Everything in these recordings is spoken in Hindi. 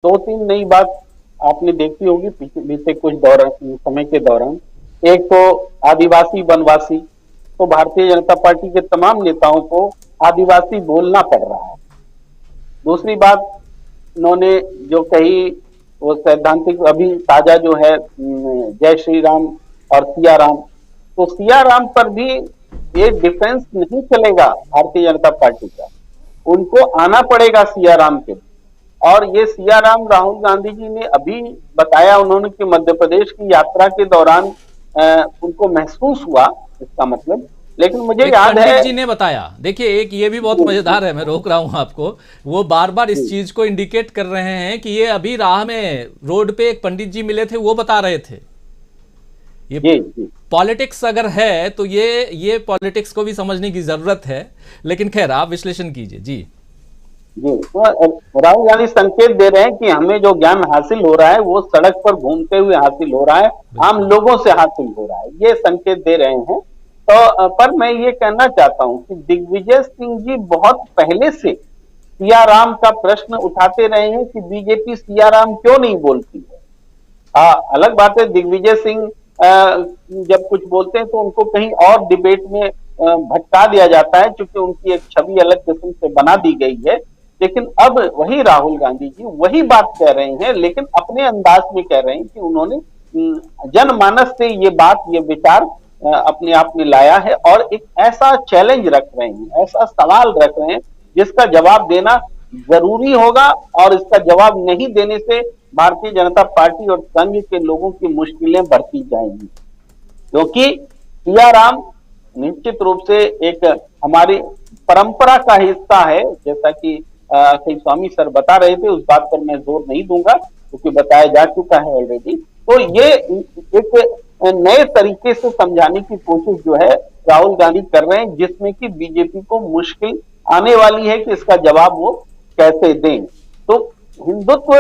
दो तीन नई बात आपने देखी होगी पीछे बीते कुछ समय के दौरान। एक तो आदिवासी वनवासी, तो भारतीय जनता पार्टी के तमाम नेताओं को आदिवासी बोलना पड़ रहा है। दूसरी बात उन्होंने जो कही वो सैद्धांतिक, अभी ताजा जो है जय श्री राम और सिया राम, तो सिया राम पर भी ये डिफेंस नहीं चलेगा भारतीय जनता पार्टी का, उनको आना पड़ेगा सिया राम के। और ये सिया राम राहुल गांधी जी ने अभी बताया, उन्होंने कि मध्य प्रदेश की यात्रा के दौरान उनको महसूस हुआ इसका मतलब, लेकिन मुझे एक याद पंडित है। जी ने बताया, देखिए एक ये भी बहुत मजेदार है, मैं रोक रहा हूं आपको। वो बार बार इस चीज को इंडिकेट कर रहे हैं कि ये अभी राह में रोड पे एक पंडित जी मिले थे, वो बता रहे थे ये जी जी पॉलिटिक्स अगर है तो ये पॉलिटिक्स को भी समझने की जरूरत है। लेकिन खैर आप विश्लेषण कीजिए जी। जी, तो राहुल गांधी संकेत दे रहे हैं कि हमें जो ज्ञान हासिल हो रहा है वो सड़क पर घूमते हुए हासिल हो रहा है, आम बिल्कुल। लोगों से हासिल हो रहा है, ये संकेत दे रहे हैं। तो पर मैं ये कहना चाहता हूं कि दिग्विजय सिंह जी बहुत पहले से सियाराम का प्रश्न उठाते रहे हैं कि बीजेपी सियाराम क्यों नहीं बोलती है। अलग बात है दिग्विजय सिंह जब कुछ बोलते हैं तो उनको कहीं और डिबेट में भटका दिया जाता है, क्योंकि उनकी एक छवि अलग किस्म से बना दी गई है। लेकिन अब वही राहुल गांधी जी वही बात कह रहे हैं, लेकिन अपने अंदाज में कह रहे हैं कि उन्होंने जनमानस से ये बात, ये विचार अपने आप में लाया है और एक ऐसा चैलेंज रख रहे हैं, ऐसा सवाल रख रहे हैं जिसका जवाब देना जरूरी होगा, और इसका जवाब नहीं देने से भारतीय जनता पार्टी और संघ के लोगों की मुश्किलें बढ़ती जाएंगी। क्योंकि सियाराम निश्चित रूप से एक हमारी परंपरा का हिस्सा है, जैसा कि अखिल स्वामी सर बता रहे थे, उस बात पर मैं जोर नहीं दूंगा क्योंकि बताया जा चुका है ऑलरेडी। तो ये एक नए तरीके से समझाने की कोशिश जो है राहुल गांधी कर रहे हैं, जिसमें कि बीजेपी को मुश्किल आने वाली है कि इसका जवाब वो कैसे दें। तो हिंदुत्व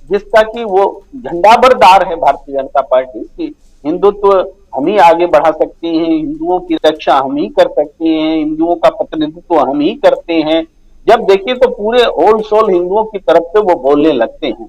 जिसका कि वो झंडाबरदार है भारतीय जनता पार्टी की, हिंदुत्व हम ही आगे बढ़ा सकते हैं, हिंदुओं की रक्षा हम ही कर सकते हैं, हिंदुओं का प्रतिनिधित्व हम ही करते हैं, जब देखिए तो पूरे होल सोल हिंदुओं की तरफ से वो बोलने लगते हैं।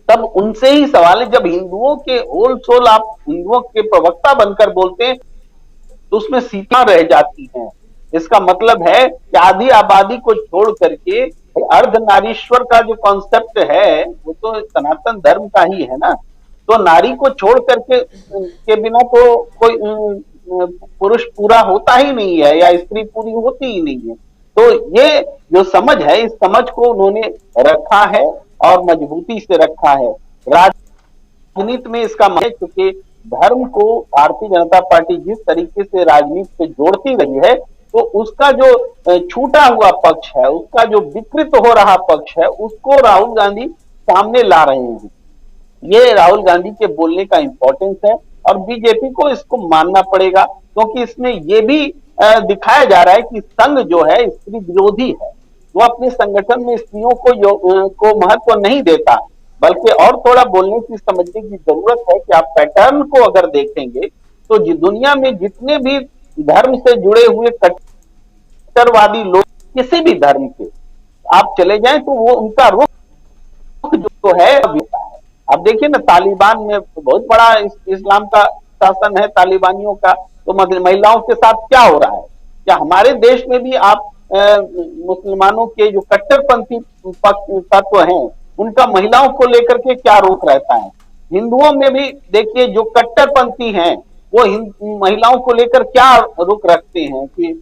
तब उनसे ही सवाल है, जब हिंदुओं के होल सोल आप हिंदुओं के प्रवक्ता बनकर बोलते हैं तो उसमें सीमा रह जाती हैं। इसका मतलब है कि आधी आबादी को छोड़ करके अर्धनारीश्वर का जो कॉन्सेप्ट है वो तो सनातन धर्म का ही है ना। तो नारी को छोड़ करके के बिना तो कोई पुरुष पूरा होता ही नहीं है या स्त्री पूरी होती ही नहीं है। तो ये जो समझ है, इस समझ को उन्होंने रखा है और मजबूती से रखा है। राजनीति में इसका मतलब है, क्योंकि धर्म को भारतीय जनता पार्टी जिस तरीके से राजनीति से जोड़ती रही है, तो उसका जो छूटा हुआ पक्ष है, उसका जो विकृत हो रहा पक्ष है, उसको राहुल गांधी सामने ला रहे हैं। ये राहुल गांधी के बोलने का इंपॉर्टेंस है और बीजेपी को इसको मानना पड़ेगा, क्योंकि इसमें यह भी दिखाया जा रहा है कि संघ जो है स्त्री विरोधी है। वो अपने संगठन में स्त्रियों को महत्व नहीं देता, बल्कि और थोड़ा बोलने की समझने की जरूरत है कि आप पैटर्न को अगर देखेंगे तो दुनिया में जितने भी धर्म से जुड़े हुए कट्टरवादी लोग, किसी भी धर्म के आप चले जाएं तो वो उनका रुख जो है। अब देखिए ना, तालिबान में तो बहुत बड़ा इस्लाम का शासन है तालिबानियों का, तो महिलाओं के साथ क्या हो रहा है? क्या हमारे देश में भी आप मुसलमानों के जो कट्टरपंथी तत्व हैं उनका महिलाओं को लेकर के क्या रुख रहता है? हिंदुओं में भी देखिए जो कट्टरपंथी हैं वो महिलाओं को लेकर क्या रुख रखते हैं कि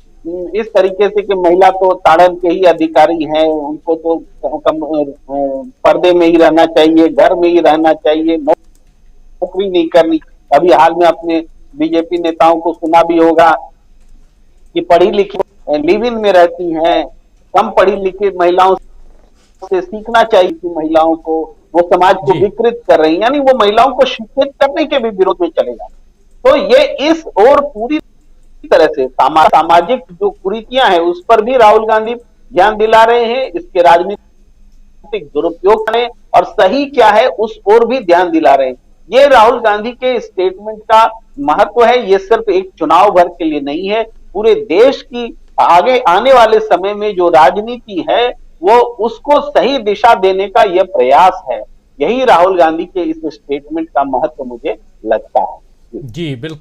इस तरीके से कि महिला तो ताड़न के ही अधिकारी हैं, उनको तो पर्दे में ही रहना चाहिए, घर में ही रहना चाहिए, नौकरी नहीं करनी। अभी हाल में अपने बीजेपी नेताओं को सुना भी होगा कि पढ़ी लिखी लिव इन में रहती हैं, कम पढ़ी लिखी महिलाओं से सीखना चाहिए कि महिलाओं को वो समाज को जी विकृत कर रही है, यानी वो महिलाओं को शिक्षित करने के भी विरोध में चलेगा। तो ये इस और पूरी तरह से सामाजिक जो कुरीतियां हैं उस पर भी राहुल गांधी ध्यान दिला रहे हैं, इसके राजनीतिक दुरुपयोग ने और सही क्या है उस ओर भी ध्यान दिला रहे हैं। ये राहुल गांधी के स्टेटमेंट का महत्व है। ये सिर्फ एक चुनाव भर के लिए नहीं है, पूरे देश की आगे आने वाले समय में जो राजनीति है वो उसको सही दिशा देने का यह प्रयास है। यही राहुल गांधी के इस स्टेटमेंट का महत्व मुझे लगता है। जी बिल्कुल।